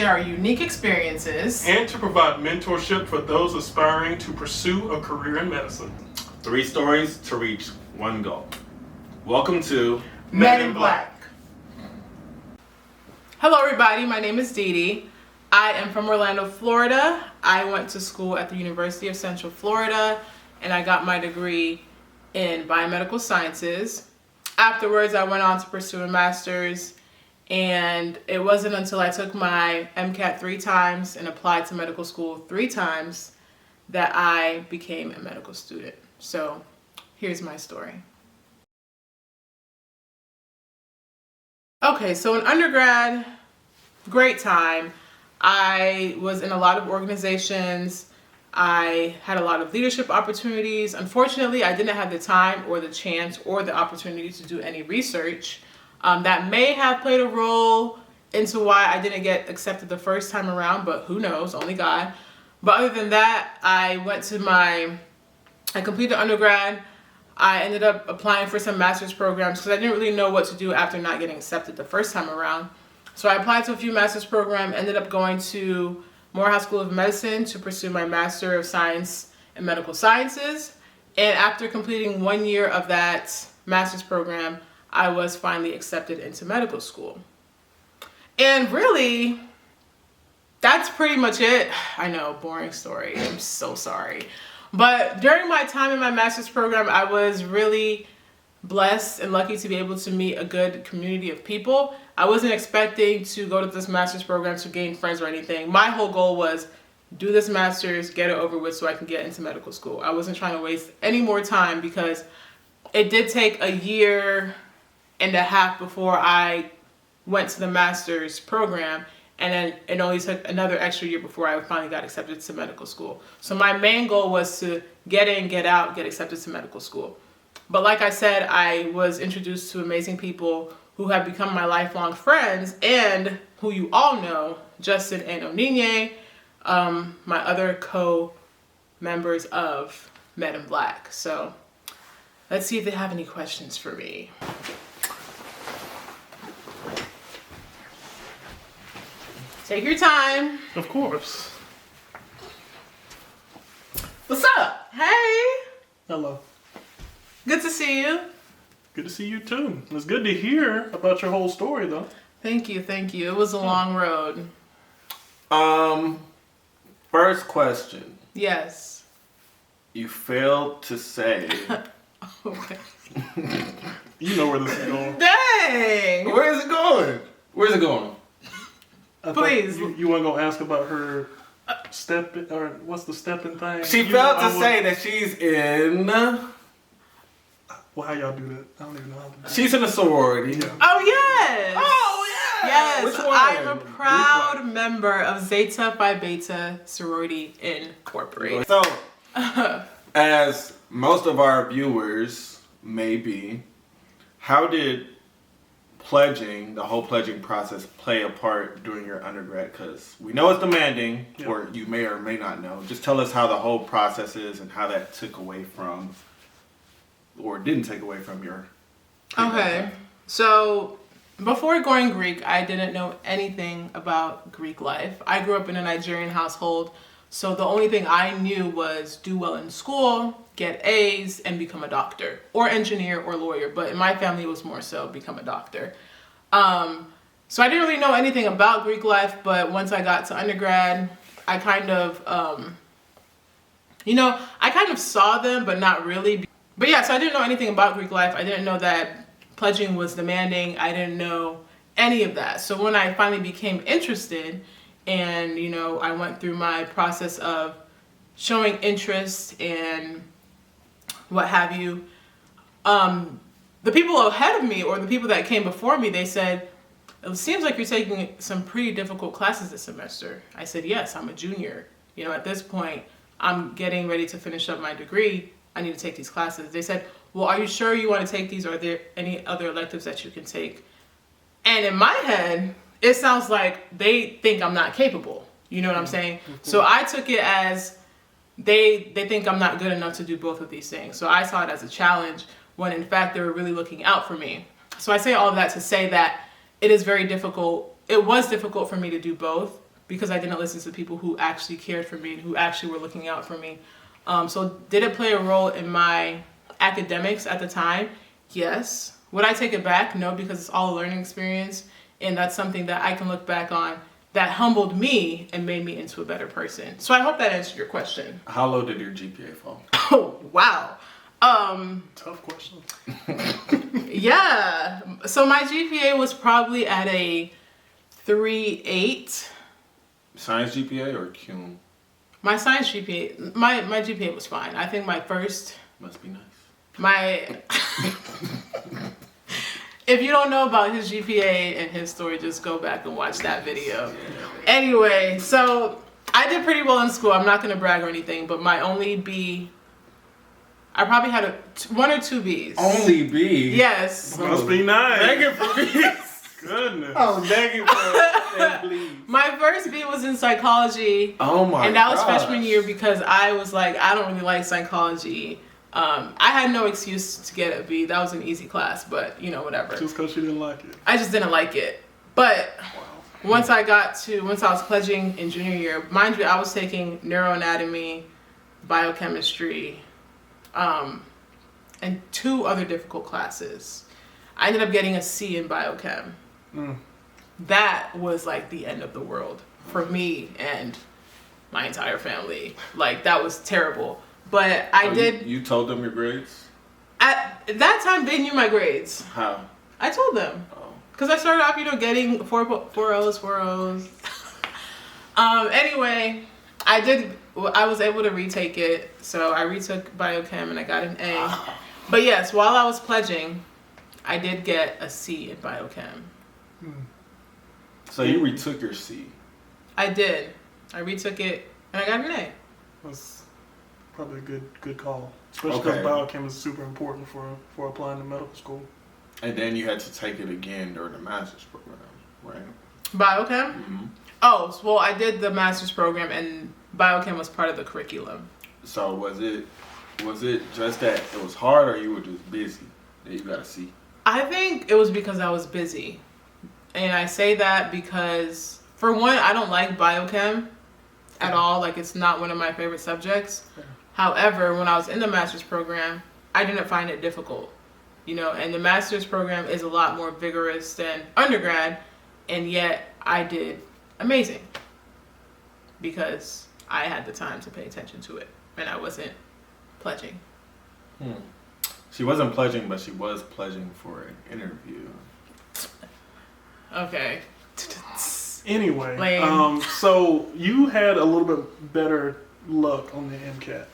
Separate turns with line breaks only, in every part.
share our unique experiences,
and to provide mentorship for those aspiring to pursue a career in medicine.
3 stories to reach one goal. Welcome to
MEDnBlack. Hello everybody, my name is Dee Dee. I am from Orlando, Florida. I went to school at the University of Central Florida and I got my degree in biomedical sciences. Afterwards, I went on to pursue a master's, and it wasn't until I took my MCAT 3 times and applied to medical school 3 times that I became a medical student. So here's my story. Okay, so in undergrad, great time. I was in a lot of organizations. I had a lot of leadership opportunities. Unfortunately, I didn't have the time or the chance or the opportunity to do any research. That may have played a role into why I didn't get accepted the first time around, but who knows, only God. But other than that, I completed undergrad. I ended up applying for some master's programs because I didn't really know what to do after not getting accepted the first time around. So I applied to a few master's programs, ended up going to Morehouse School of Medicine to pursue my Master of Science in Medical Sciences. And after completing 1 year of that master's program, I was finally accepted into medical school. And really, that's pretty much it. I know, boring story. I'm so sorry. But during my time in my master's program, I was really blessed and lucky to be able to meet a good community of people. I wasn't expecting to go to this master's program to gain friends or anything. My whole goal was do this master's, get it over with so I can get into medical school. I wasn't trying to waste any more time because it did take 1.5 years before I went to the master's program. And then it only took another extra year before I finally got accepted to medical school. So my main goal was to get in, get out, get accepted to medical school. But like I said, I was introduced to amazing people who have become my lifelong friends and who you all know, Justin and Onyinye, my other co-members of MEDnBlack. So let's see if they have any questions for me. Take your time.
Of course.
What's up? Hey.
Hello.
Good to see you.
Good to see you too. It's good to hear about your whole story though.
Thank you. It was a long road.
First question.
Yes.
You failed to say.
Okay.
You know where this is going.
Dang.
Where is it going? Where's it going?
Please.
You weren't gonna ask about her step or what's the stepping thing?
She failed to say that she's in.
Well, how y'all do that? I don't even know how to do that.
She's in a sorority.
Yeah.
Oh yes.
Oh yeah.
Yes.
Which one?
I am a proud member of Zeta Phi Beta Sorority Incorporated.
So, as most of our viewers may be, how did the whole pledging process play a part during your undergrad? Because we know it's demanding,
yeah.
Or you may or may not know. Just tell us how the whole process is and how that took away from, or didn't take away from your.
Okay, so before going Greek, I didn't know anything about Greek life. I grew up in a Nigerian household, so the only thing I knew was do well in school, get A's, and become a doctor or engineer or lawyer. But in my family, it was more so become a doctor. So I didn't really know anything about Greek life, but once I got to undergrad, I kind of, I kind of saw them, but not really. But yeah, so I didn't know anything about Greek life. I didn't know that pledging was demanding. I didn't know any of that. So when I finally became interested and, I went through my process of showing interest and what have you, the people ahead of me or the people that came before me, they said, it seems like you're taking some pretty difficult classes this semester. I said, yes, I'm a junior. At this point, I'm getting ready to finish up my degree. I need to take these classes. They said, well, are you sure you want to take these? Or are there any other electives that you can take? And in my head, it sounds like they think I'm not capable. You know what I'm saying? So I took it as they think I'm not good enough to do both of these things. So I saw it as a challenge when in fact they were really looking out for me. So I say all of that to say that it is very difficult. It was difficult for me to do both. because I didn't listen to people who actually cared for me and who actually were looking out for me. So did it play a role in my academics at the time? Yes. Would I take it back? No, because it's all a learning experience. And that's something that I can look back on that humbled me and made me into a better person. So I hope that answered your question.
How low did your GPA fall?
Oh, wow.
Tough question.
Yeah. So my GPA was probably at a 3.8.
Science GPA or cum?
My science GPA, my GPA was fine. I think my first,
Must be nice.
if you don't know about his GPA and his story, just go back and watch that video. Anyway, so I did pretty well in school. I'm not going to brag or anything, but my only B, I probably had one or two Bs.
Only B?
Yes.
Must be nice.
Begging for B's.
Goodness.
I was begging for please.
My first B was in psychology.
Oh my god.
And that was freshman year because I was like, I don't really like psychology. I had no excuse to get a B. That was an easy class, but whatever.
Just because she didn't like it.
I just didn't like it. But once I was pledging in junior year, mind you, I was taking neuroanatomy, biochemistry, and 2 other difficult classes. I ended up getting a C in biochem. That was like the end of the world for me and my entire family. Like, that was terrible. But
You told them your grades?
At that time, they knew my grades.
How?
I told them.
Oh.
Because I started off, getting 4 O's. Anyway, I was able to retake it. So I retook biochem and I got an A. But yes, while I was pledging, I did get a C in biochem.
So you retook your C?
I did. I retook it and I got an A.
That's probably a good call. Especially because
Okay.
biochem is super important for applying to medical school.
And then you had to take it again during the master's program, right?
Biochem?
Mm-hmm.
Oh, well, I did the master's program and biochem was part of the curriculum.
So was it just that it was hard, or you were just busy that you got a C?
I think it was because I was busy. And I say that because, for one, I don't like biochem at all. Like, it's not one of my favorite subjects.
Yeah.
However, when I was in the master's program, I didn't find it difficult. And the master's program is a lot more vigorous than undergrad. And yet, I did amazing. Because I had the time to pay attention to it. And I wasn't pledging.
She wasn't pledging, but she was pledging for an interview.
Okay.
Anyway,
Lame.
so you had a little bit better luck on the MCAT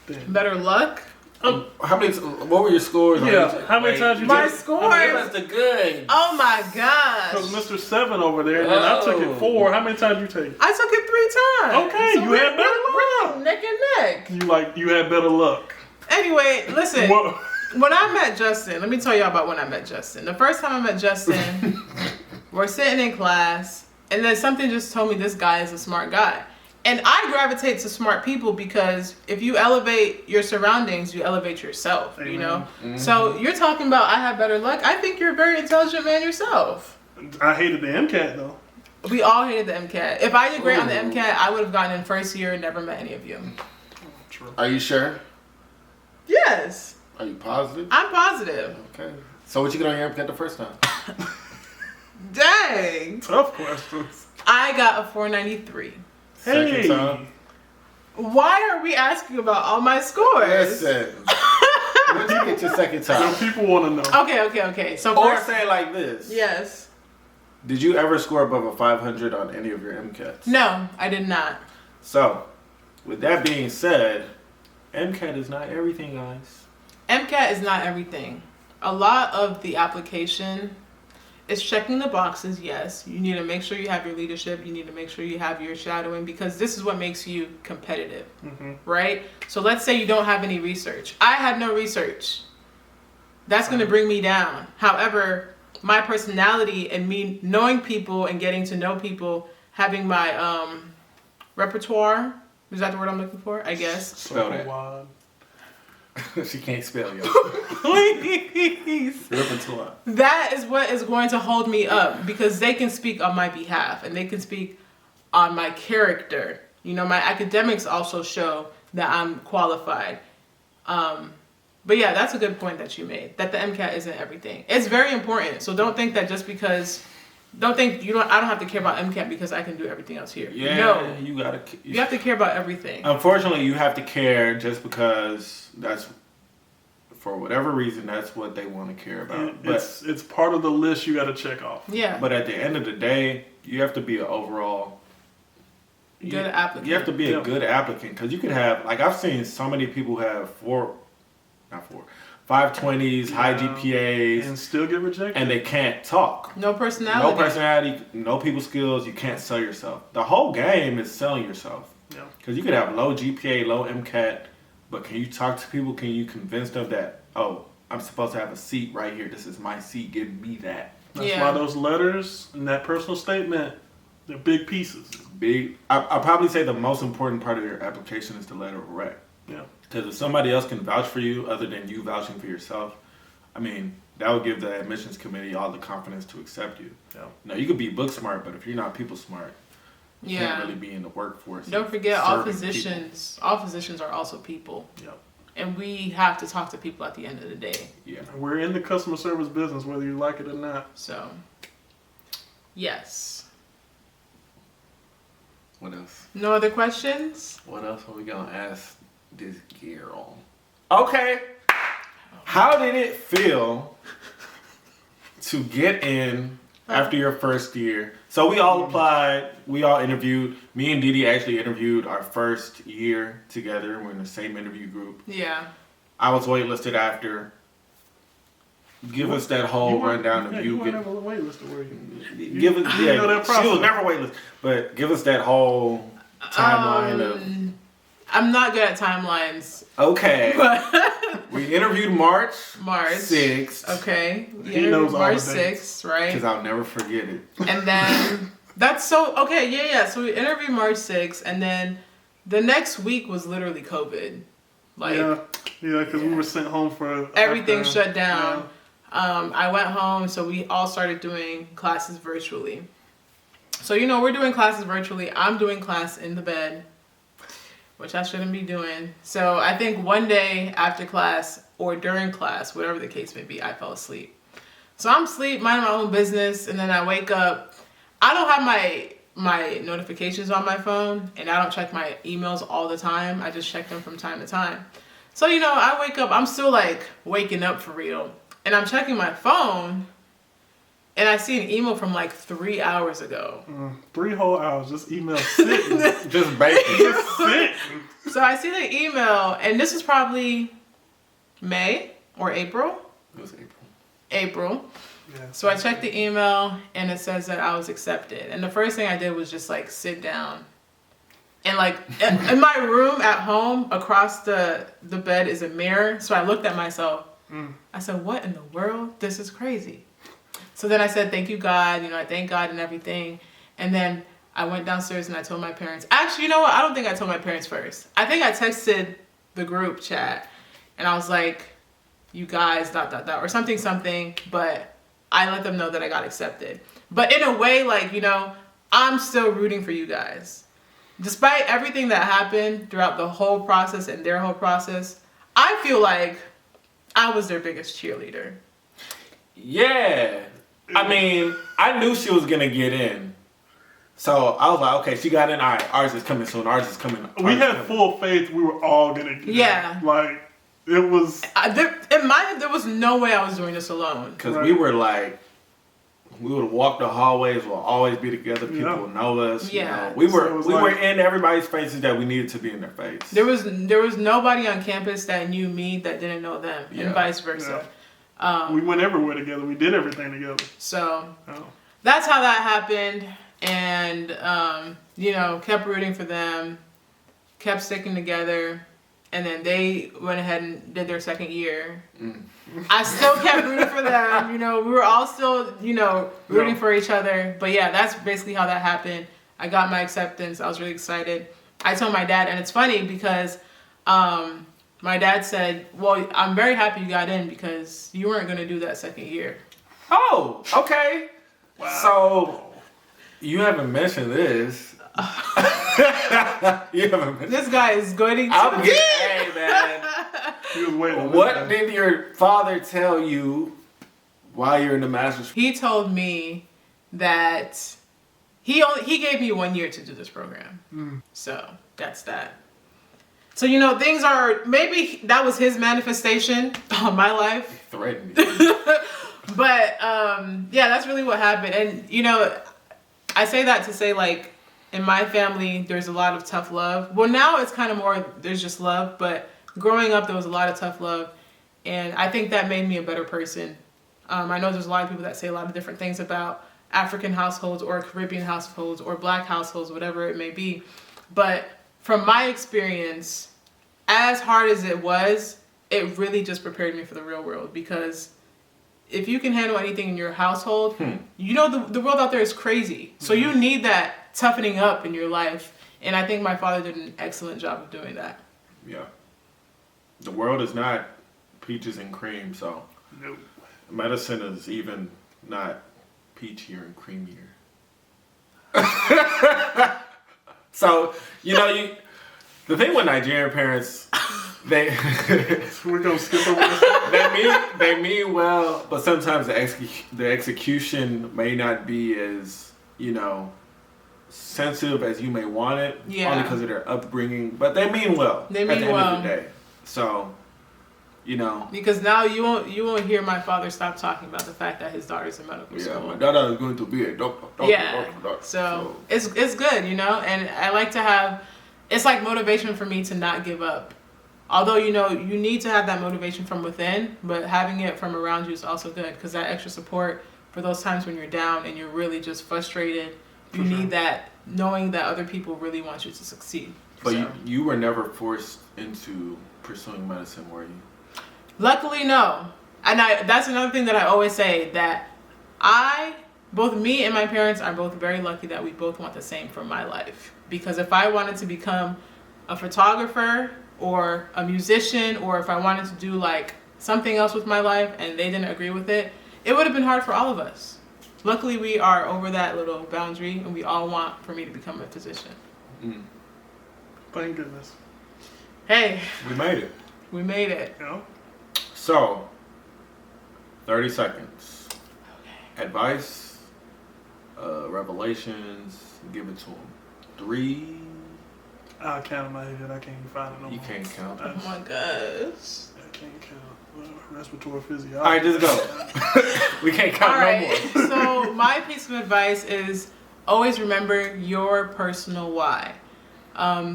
then.
Better luck?
What were your scores?
Yeah, how many times you
My
took?
scores?
Give us the good.
Oh my gosh.
Because Mr. 7 over there, and then I took it 4. How many times you take?
I took it 3 times.
Okay,
So
you
we're-
had better
we're
luck.
neck and neck.
You had better luck.
Anyway, listen.
What?
When I met Justin, let me tell y'all about when I met Justin. The first time I met Justin, we're sitting in class, and then something just told me this guy is a smart guy. And I gravitate to smart people because if you elevate your surroundings, you elevate yourself,
Mm-hmm.
So you're talking about I have better luck. I think you're a very intelligent man yourself.
I hated the MCAT though.
We all hated the MCAT. If I did great on the
Ooh.
MCAT, I would have gotten in first year and never met any of you.
True.
Are you sure?
Yes,
Are you positive?
I'm positive.
Okay. So what you get on your MCAT the first time?
Dang.
Tough questions.
I got a 493.
Hey.
Second time?
Why are we asking about all my scores?
Listen. What you get your second
So
time?
people want to know.
Okay. So
Or
first,
say it like this.
yes.
Did you ever score above a 500 on any of your MCATs?
No, I did not.
So, with that being said, MCAT is not everything, guys.
MCAT is not everything. A lot of the application is checking the boxes, yes. You need to make sure you have your leadership. You need to make sure you have your shadowing because this is what makes you competitive, right? So let's say you don't have any research. I had no research. That's going to bring me down. However, my personality and me knowing people and getting to know people, having my repertoire, is that the word I'm looking for? I guess.
Spell that.
Wide.
She can't spell, yo.
Please.
Repertoire.
That is what is going to hold me up because they can speak on my behalf and they can speak on my character. You know, my academics also show that I'm qualified. But yeah, that's a good point that you made, that the MCAT isn't everything. It's very important. So don't think that just because, I don't have to care about MCAT because I can do everything else here.
Yeah,
no,
you
have to care about everything.
Unfortunately, you have to care just because that's, for whatever reason, that's what they want to care about.
It's part of the list you got to check off.
Yeah.
But at the end of the day, you have to be an overall
good applicant.
You have to be a good applicant, because you could have, like, I've seen so many people have 520s, high GPAs,
and still get rejected,
and they can't talk.
No personality,
no people skills. You can't sell yourself. The whole game is selling yourself.
Yeah.
Because you could have low GPA, low MCAT, but can you talk to people? Can you convince them that, oh, I'm supposed to have a seat right here. This is my seat. Give me that.
That's why those letters and that personal statement, they're big pieces.
Big. I'll probably say the most important part of your application is the letter of rec.
Yeah.
Because if somebody else can vouch for you other than you vouching for yourself, I mean, that would give the admissions committee all the confidence to accept you.
Yeah.
Now, you could be book smart, but if you're not people smart, you can't really be in the workforce.
Don't forget, all physicians are also people.
Yeah.
And we have to talk to people at the end of the day.
Yeah.
We're in the customer service business, whether you like it or not.
So, yes.
What else?
No other questions?
What else are we going to ask this girl? Okay. How did it feel to get in after your first year? So we all applied. We all interviewed. Me and Didi actually interviewed our first year together. We're in the same interview group.
Yeah.
I was waitlisted after. Give us that whole rundown of you.
You were never waitlisted, were you?
Give us,
you know that process.
She was never waitlisted. But give us that whole timeline of.
I'm not good at timelines.
Okay. We interviewed March 6th.
Okay.
He knows all
March
the dates.
6th, right?
Because I'll never forget it.
And then that's so okay. Yeah. So we interviewed March 6th, and then the next week was literally COVID.
Because we were sent home for
everything shut down. Yeah. I went home, so we all started doing classes virtually. So we're doing classes virtually. I'm doing class in the bed, which I shouldn't be doing. So I think one day after class or during class, whatever the case may be, I fell asleep. So I'm asleep, minding my own business, and then I wake up. I don't have my notifications on my phone, and I don't check my emails all the time. I just check them from time to time. So, I wake up, I'm still like waking up for real, and I'm checking my phone, and I see an email from like 3 hours ago.
3 whole hours, just email sitting.
Just baking.
Just sitting.
So I see the email, and this is probably May or April.
It was April.
April.
Yeah.
So I checked the email, and it says that I was accepted. And the first thing I did was just like sit down. And like in my room at home, across the bed is a mirror. So I looked at myself. I said, what in the world? This is crazy. So then I said, thank you, God. I thank God and everything. And then I went downstairs and I told my parents. Actually, you know what? I don't think I told my parents first. I think I texted the group chat. And I was like, you guys, ... or something. But I let them know that I got accepted. But in a way, like, I'm still rooting for you guys. Despite everything that happened throughout the whole process and their whole process, I feel like I was their biggest cheerleader.
Yeah. I mean, I knew she was going to get in. So I was like, okay, she got in. All right, ours is coming soon. Ours is coming.
We had full faith we were all going to get in.
Yeah.
Like, it was...
in my head, there was no way I was doing this alone.
Because we were like, we would walk the hallways. We'll always be together. People will know us.
Yeah.
We were in everybody's faces that we needed to be in their face.
There was nobody on campus that knew me that didn't know them, and vice versa.
Yeah. We went everywhere together. We did everything together.
So that's how that happened, and kept rooting for them, kept sticking together, and then they went ahead and did their second year. I still kept rooting for them. We were all still rooting for each other. But yeah, that's basically how that happened. I got my acceptance. I was really excited. I told my dad, and it's funny because my dad said, well, I'm very happy you got in because you weren't going to do that second year.
Oh, okay.
Wow.
So, you haven't mentioned this. You haven't been.
This guy is going to
I'm getting, hey man.
He was waiting on
What
that.
did your father tell you while you're in the master's?
He told me that he gave me 1 year to do this program. So that's that. So things are, maybe that was his manifestation on my life.
Threatened you.
But yeah, that's really what happened. And I say that to say, like, in my family, there's a lot of tough love. Well, now it's kind of more, there's just love. But growing up, there was a lot of tough love. And I think that made me a better person. I know there's a lot of people that say a lot of different things about African households or Caribbean households or Black households, whatever it may be. But from my experience, as hard as it was, it really just prepared me for the real world. Because if you can handle anything in your household, the world out there is crazy. So you need that toughening up in your life. And I think my father did an excellent job of doing that.
Yeah. The world is not peaches and cream, so
Nope.
medicine is even not peachier and creamier. So, the thing with Nigerian parents, they
We're gonna skip over this.
they mean well, but sometimes the execution may not be as, sensitive as you may want it.
Yeah.
Only because of their upbringing, but they mean well.
They
at
mean
the end
well.
of the day. So,
Because now you won't hear my father stop talking about the fact that his daughter's in medical
yeah,
school.
my daughter is going to be a doctor. Doctor.
So it's good, and I like to have, it's like motivation for me to not give up. Although, you need to have that motivation from within, but having it from around you is also good, because that extra support for those times when you're down and you're really just frustrated, you need that, knowing that other people really want you to succeed.
But
So,
you were never forced into pursuing medicine, were you?
luckily, no. And that's another thing that I always say, that both me and my parents are both very lucky that we both want the same for my life. Because if I wanted to become a photographer or a musician, or if I wanted to do like something else with my life and they didn't agree with it, it would have been hard for all of us. Luckily, we are over that little boundary, and we all want for me to become a physician.
Thank goodness.
Hey,
We made it.
we made it.
So, 30 seconds. Advice, revelations, give it to them. 3.
I'll count in my head. I can't even find it no
You
more.
can't count.
Oh my gosh.
I can't count. Respiratory physiology.
All right, just go. We can't count
All right.
no more.
So my piece of advice is always remember your personal why.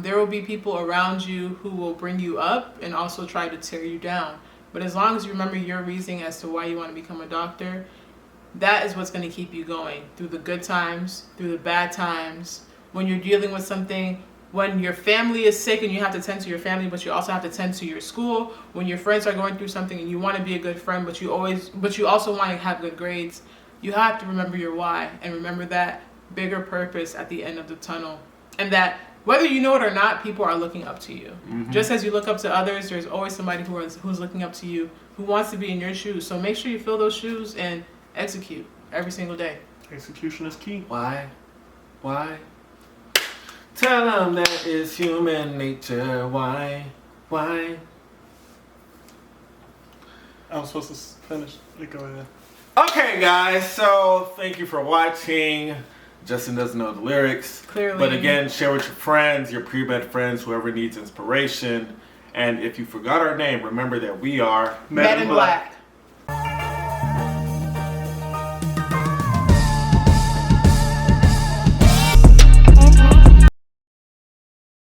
There will be people around you who will bring you up and also try to tear you down. But as long as you remember your reasoning as to why you want to become a doctor, that is what's going to keep you going through the good times, through the bad times, when you're dealing with something, when your family is sick and you have to tend to your family, but you also have to tend to your school, when your friends are going through something and you want to be a good friend, but you also want to have good grades. You have to remember your why and remember that bigger purpose at the end of the tunnel. And that whether you know it or not, people are looking up to you. Just as you look up to others, there's always somebody who's looking up to you, who wants to be in your shoes. So make sure you fill those shoes and execute every single day.
Execution is key.
Why? Tell them that it's human nature. Why?
I was supposed to finish. You go ahead.
Okay, guys, so thank you for watching. Justin doesn't know the lyrics.
Clearly.
But again, share with your friends, your pre-med friends, whoever needs inspiration. And if you forgot our name, remember that we are
MEDnBlack.